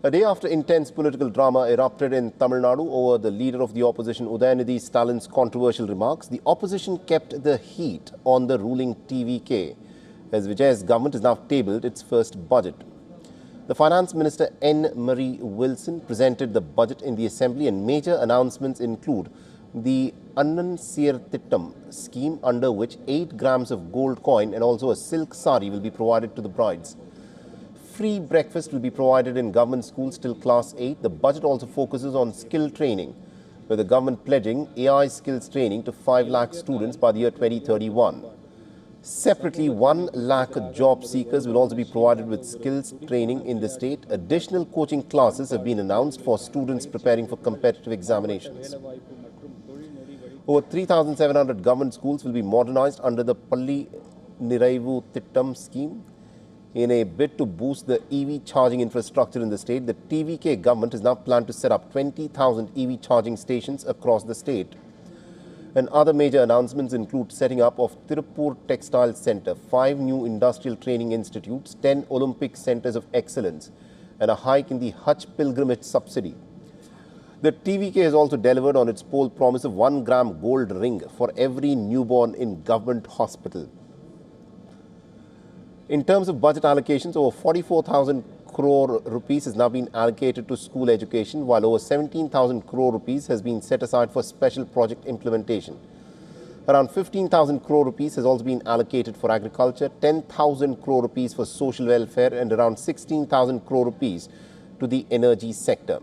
A day after intense political drama erupted in Tamil Nadu over the leader of the opposition Udayanidhi Stalin's controversial remarks, the opposition kept the heat on the ruling TVK as Vijay's government has now tabled its first budget. The Finance Minister N. Marie Wilson presented the budget in the Assembly, and major announcements include the Annan Sirthittam scheme, under which 8 grams of gold coin and also a silk sari will be provided to the brides. Free breakfast will be provided in government schools till class 8. The budget also focuses on skill training, with the government pledging AI skills training to 5 lakh students by the year 2031. Separately, 1 lakh job seekers will also be provided with skills training in the state. Additional coaching classes have been announced for students preparing for competitive examinations. Over 3,700 government schools will be modernized under the Palli Niraivu Thittam scheme. In a bid to boost the EV charging infrastructure in the state, the TVK government has now planned to set up 20,000 EV charging stations across the state. And other major announcements include setting up of Tirupur Textile Centre, 5 new industrial training institutes, 10 Olympic centres of excellence, and a hike in the Hajj pilgrimage subsidy. The TVK has also delivered on its poll promise of 1 gram gold ring for every newborn in government hospital. In terms of budget allocations, over 44,000 crore rupees has now been allocated to school education, while over 17,000 crore rupees has been set aside for special project implementation. Around 15,000 crore rupees has also been allocated for agriculture, 10,000 crore rupees for social welfare, and around 16,000 crore rupees to the energy sector.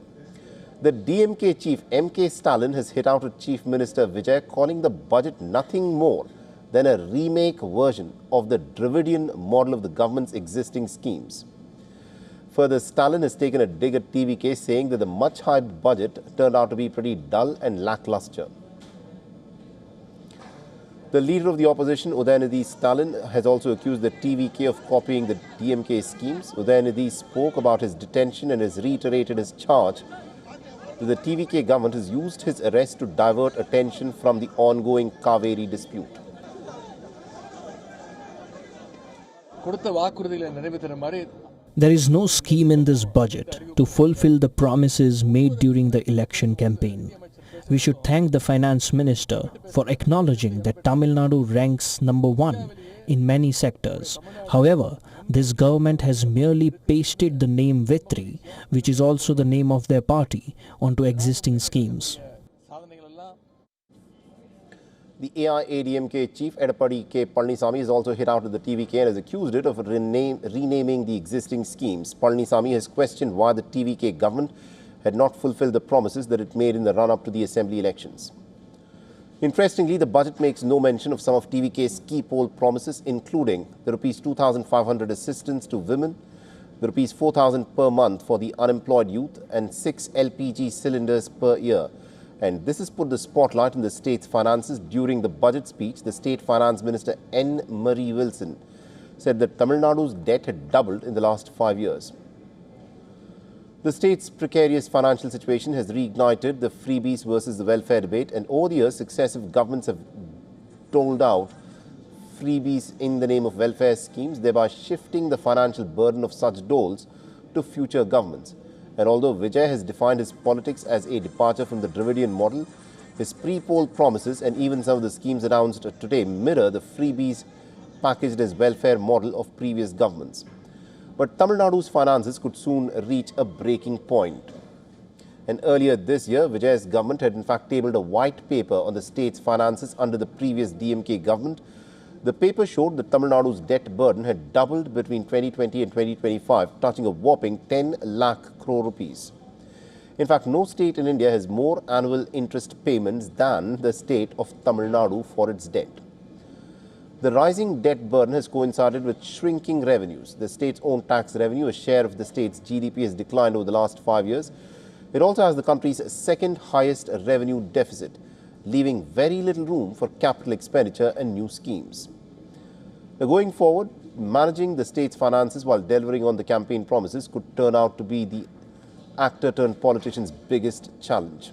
The DMK chief M.K. Stalin has hit out at Chief Minister Vijay, calling the budget nothing more than a remake version of the Dravidian model of the government's existing schemes. Further, Stalin has taken a dig at TVK, saying that the much-hyped budget turned out to be pretty dull and lackluster. The leader of the opposition, Udayanidhi Stalin, has also accused the TVK of copying the DMK schemes. Udayanidhi spoke about his detention and has reiterated his charge that the TVK government has used his arrest to divert attention from the ongoing Kaveri dispute. There is no scheme in this budget to fulfill the promises made during the election campaign. We should thank the Finance Minister for acknowledging that Tamil Nadu ranks number 1 in many sectors. However, this government has merely pasted the name Vetri, which is also the name of their party, onto existing schemes. The AIADMK chief, Edapadi K. Palnisamy, has also hit out at the TVK and has accused it of renaming the existing schemes. Palnisamy has questioned why the TVK government had not fulfilled the promises that it made in the run-up to the assembly elections. Interestingly, the budget makes no mention of some of TVK's key poll promises, including the Rs 2,500 assistance to women, the Rs 4,000 per month for the unemployed youth, and 6 LPG cylinders per year. And this has put the spotlight on the state's finances. During the budget speech, the State Finance Minister N. Marie Wilson said that Tamil Nadu's debt had doubled in the last 5 years. The state's precarious financial situation has reignited the freebies versus the welfare debate, and over the years, successive governments have doled out freebies in the name of welfare schemes, thereby shifting the financial burden of such doles to future governments. And although Vijay has defined his politics as a departure from the Dravidian model, his pre-poll promises and even some of the schemes announced today mirror the freebies packaged as welfare model of previous governments. But Tamil Nadu's finances could soon reach a breaking point. And earlier this year, Vijay's government had in fact tabled a white paper on the state's finances under the previous DMK government. The paper showed that Tamil Nadu's debt burden had doubled between 2020 and 2025, touching a whopping 10 lakh crore rupees. In fact, no state in India has more annual interest payments than the state of Tamil Nadu for its debt. The rising debt burden has coincided with shrinking revenues. The state's own tax revenue, a share of the state's GDP, has declined over the last 5 years. It also has the country's second highest revenue deficit, leaving very little room for capital expenditure and new schemes. Now, going forward, managing the state's finances while delivering on the campaign promises could turn out to be the actor-turned-politician's biggest challenge.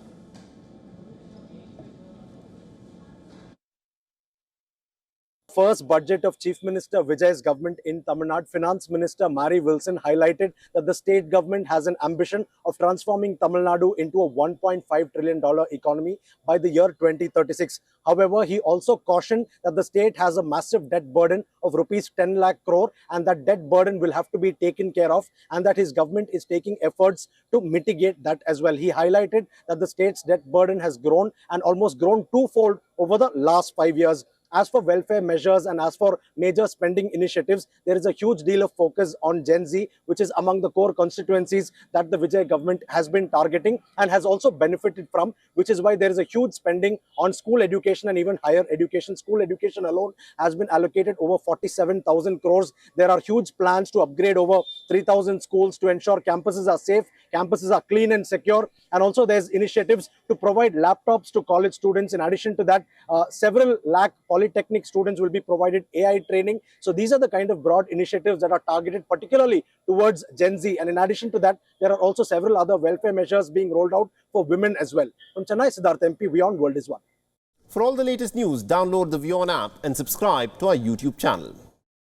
first budget of Chief Minister Vijay's government in Tamil Nadu, Finance Minister Mary Wilson highlighted that the state government has an ambition of transforming Tamil Nadu into a $1.5 trillion economy by the year 2036. However, he also cautioned that the state has a massive debt burden of rupees 10 lakh crore, and that debt burden will have to be taken care of, and that his government is taking efforts to mitigate that as well. He highlighted that the state's debt burden has grown and almost grown twofold over the last 5 years. As for welfare measures and as for major spending initiatives, there is a huge deal of focus on Gen Z, which is among the core constituencies that the Vijay government has been targeting and has also benefited from, which is why there is a huge spending on school education and even higher education. School education alone has been allocated over 47,000 crores. There are huge plans to upgrade over 3,000 schools to ensure campuses are safe, campuses are clean and secure. And also there's initiatives to provide laptops to college students. In addition to that, several lakh polytechnic students will be provided AI training. So these are the kind of broad initiatives that are targeted particularly towards Gen Z. And in addition to that, there are also several other welfare measures being rolled out for women as well. From Chennai, Siddharth MP, WION World is One. For all the latest news, download the WION app and subscribe to our YouTube channel.